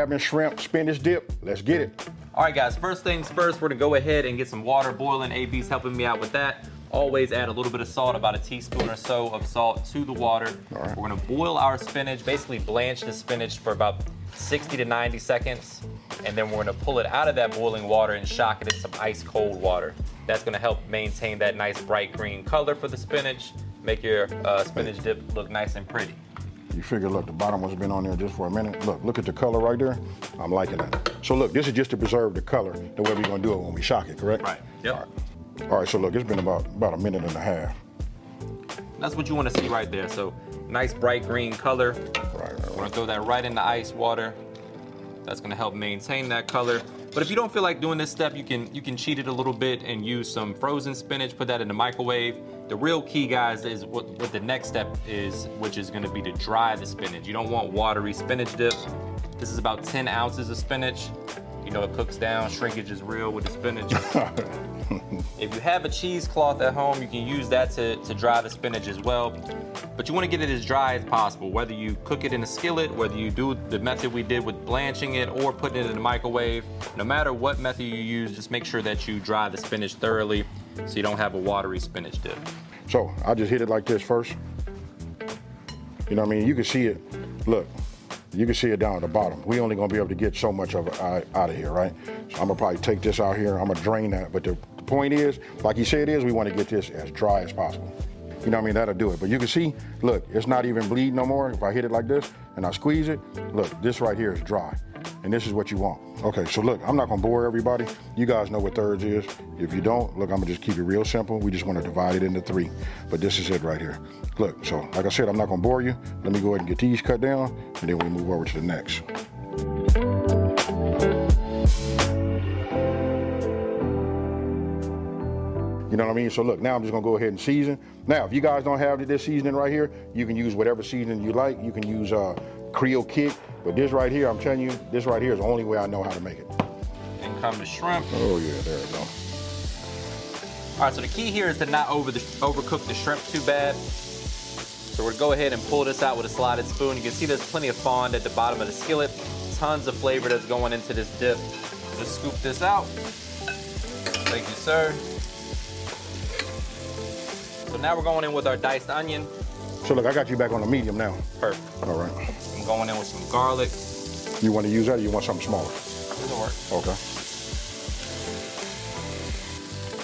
crab and shrimp spinach dip. Let's get it. All right, guys, first things first, we're gonna go ahead and get some water boiling. AB's helping me out with that. Always add a little bit of salt, about a teaspoon or so of salt to the water. All right. We're gonna boil our spinach, basically blanch the spinach for about 60 to 90 seconds. And then we're gonna pull it out of that boiling water and shock it in some ice cold water. That's gonna help maintain that nice bright green color for the spinach, make your spinach dip look nice and pretty. You figure, look, the bottom has been on there just for a minute. Look at the color right there. I'm liking that. So look, this is just to preserve the color, the way we're gonna do it when we shock it, correct? Right, yep. All right. All right, so look, it's been about a minute and a half. That's what you want to see right there. So nice bright green color. Right. We're gonna throw that right in the ice water. That's gonna help maintain that color. But if you don't feel like doing this step, you can cheat it a little bit and use some frozen spinach, put that in the microwave. The real key, guys, is what the next step is, which is gonna be to dry the spinach. You don't want watery spinach dip. This is about 10 ounces of spinach. You know, it cooks down, shrinkage is real with the spinach. If you have a cheesecloth at home, you can use that to dry the spinach as well. But you want to get it as dry as possible, whether you cook it in a skillet, whether you do the method we did with blanching it or putting it in the microwave. No matter what method you use, just make sure that you dry the spinach thoroughly so you don't have a watery spinach dip. So I just hit it like this first. You know what I mean? You can see it, look. You can see it down at the bottom. We only gonna be able to get so much of it out of here, right? So I'm gonna probably take this out here. I'm gonna drain that. But the point is, like you said, we wanna get this as dry as possible. You know what I mean? That'll do it. But you can see, look, it's not even bleeding no more. If I hit it like this and I squeeze it, look, this right here is dry. And this is what you want. Okay, so look, I'm not gonna bore everybody. You guys know what thirds is. If you don't, look, I'm gonna just keep it real simple. We just wanna divide it into 3. But this is it right here. Look, so like I said, I'm not gonna bore you. Let me go ahead and get these cut down, and then we move over to the next. You know what I mean? So look, now I'm just gonna go ahead and season. Now, if you guys don't have this seasoning right here, you can use whatever seasoning you like. You can use Creole Kick, but this right here, I'm telling you, this right here is the only way I know how to make it. Then come the shrimp. Oh yeah, there we go. All right, so the key here is to not overcook the shrimp too bad. So we're gonna go ahead and pull this out with a slotted spoon. You can see there's plenty of fond at the bottom of the skillet. Tons of flavor that's going into this dip. Just scoop this out. Thank you, sir. So now we're going in with our diced onion. So look, I got you back on the medium now. Perfect. All right. I'm going in with some garlic. You want to use that, or you want something smaller? It'll work. Okay.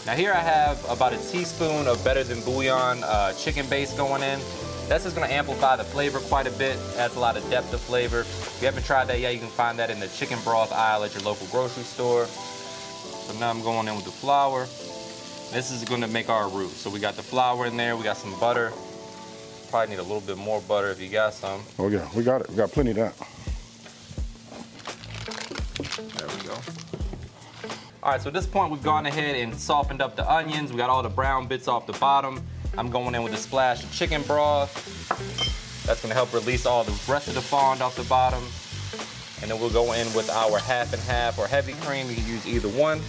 Now here I have about a teaspoon of Better Than Bouillon chicken base going in. That's just gonna amplify the flavor quite a bit, adds a lot of depth of flavor. If you haven't tried that yet, you can find that in the chicken broth aisle at your local grocery store. So now I'm going in with the flour. This is gonna make our roux. So we got the flour in there, we got some butter. Probably need a little bit more butter if you got some. Oh yeah, we got it. We got plenty of that. There we go. All right, so at this point, we've gone ahead and softened up the onions. We got all the brown bits off the bottom. I'm going in with a splash of chicken broth. That's gonna help release all the rest of the fond off the bottom. And then we'll go in with our half and half or heavy cream. You can use either one.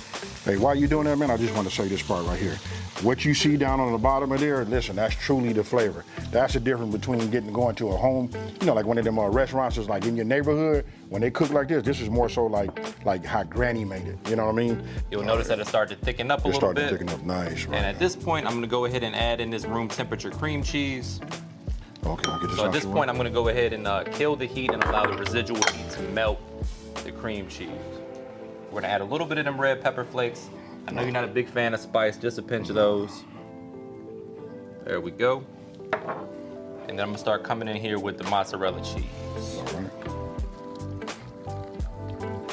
Hey, while you're doing that, man, I just want to say this part right here. What you see down on the bottom of there, listen, that's truly the flavor. That's the difference between going to a home, you know, like one of them restaurants is like in your neighborhood. When they cook like this is more so like how Granny made it. You know what I mean? You'll notice that it started to thicken up a little bit. It started to thicken up nice, right? And at this point, I'm gonna go ahead and add in this room temperature cream cheese. Okay, I'll get this So at this point, I'm gonna go ahead and kill the heat and allow the residual heat to melt the cream cheese. We're gonna add a little bit of them red pepper flakes. I know you're not a big fan of spice, just a pinch of those. There we go. And then I'm gonna start coming in here with the mozzarella cheese. All right.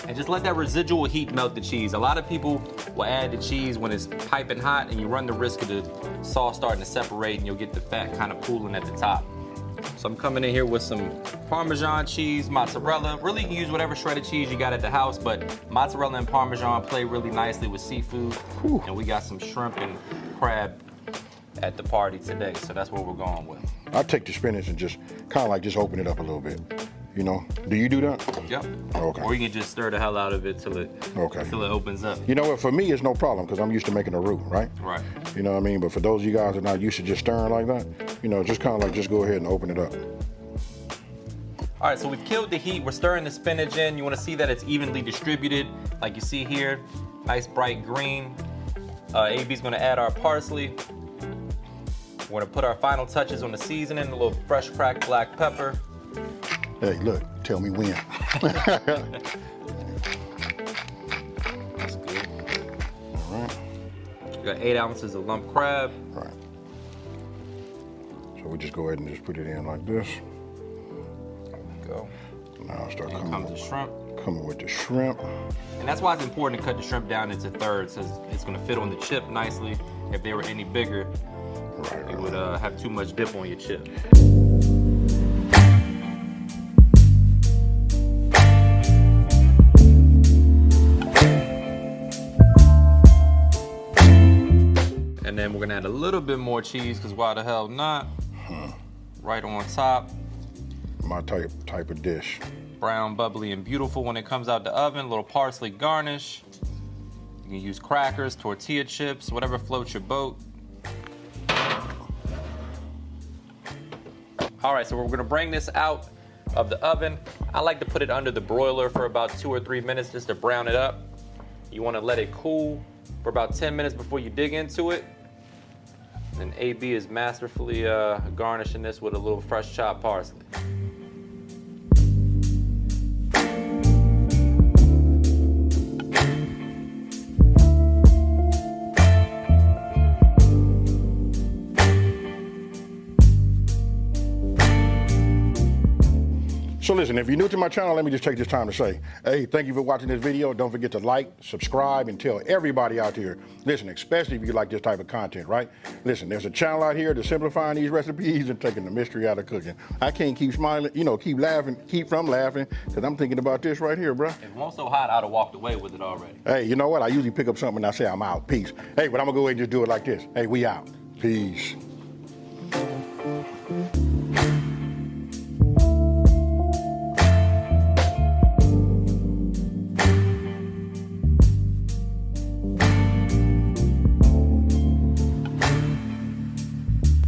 And just let that residual heat melt the cheese. A lot of people will add the cheese when it's piping hot, and you run the risk of the sauce starting to separate and you'll get the fat kind of pooling at the top. So I'm coming in here with some Parmesan cheese, mozzarella. Really, you can use whatever shredded cheese you got at the house, but mozzarella and Parmesan play really nicely with seafood. Whew. And we got some shrimp and crab at the party today, so that's what we're going with. I take the spinach and just kind of like just open it up a little bit. You know, do you do that? Yep. Okay. Or you can just stir the hell out of it till it opens up. You know what? For me, it's no problem because I'm used to making a roux, right? Right. You know what I mean? But for those of you guys that are not used to just stirring like that, you know, just kind of like just go ahead and open it up. All All right, so we've killed the heat. We're stirring the spinach in. You wanna see that it's evenly distributed, like you see here. Nice bright green. AB's gonna add our parsley. We're gonna put our final touches on the seasoning, a little fresh cracked black pepper. Hey, look, tell me when. That's good. All right. We got 8 ounces of lump crab. Right. So we just go ahead and just put it in like this. Go. Now I'll start And coming comes the shrimp. with the shrimp. And that's why it's important to cut the shrimp down into thirds, because it's gonna fit on the chip nicely. If they were any bigger, Right, it would have too much dip on your chip. And then we're gonna add a little bit more cheese, because why the hell not? Right on top. My type of dish. Brown, bubbly, and beautiful when it comes out the oven. A little parsley garnish. You can use crackers, tortilla chips, whatever floats your boat. All right, so we're gonna bring this out of the oven. I like to put it under the broiler for about 2 or 3 minutes just to brown it up. You wanna let it cool for about 10 minutes before you dig into it. And AB is masterfully garnishing this with a little fresh chopped parsley. So listen, if you're new to my channel, let me just take this time to say, hey, thank you for watching this video. Don't forget to like, subscribe, and tell everybody out there. Listen, especially if you like this type of content, right? Listen, there's a channel out here that's simplifying these recipes and taking the mystery out of cooking. I can't keep smiling, keep laughing, keep from laughing, because I'm thinking about this right here, bro. If it wasn't so hot, I'd have walked away with it already. Hey, you know what? I usually pick up something and I say I'm out. Peace. Hey, but I'm going to go ahead and just do it like this. Hey, we out. Peace.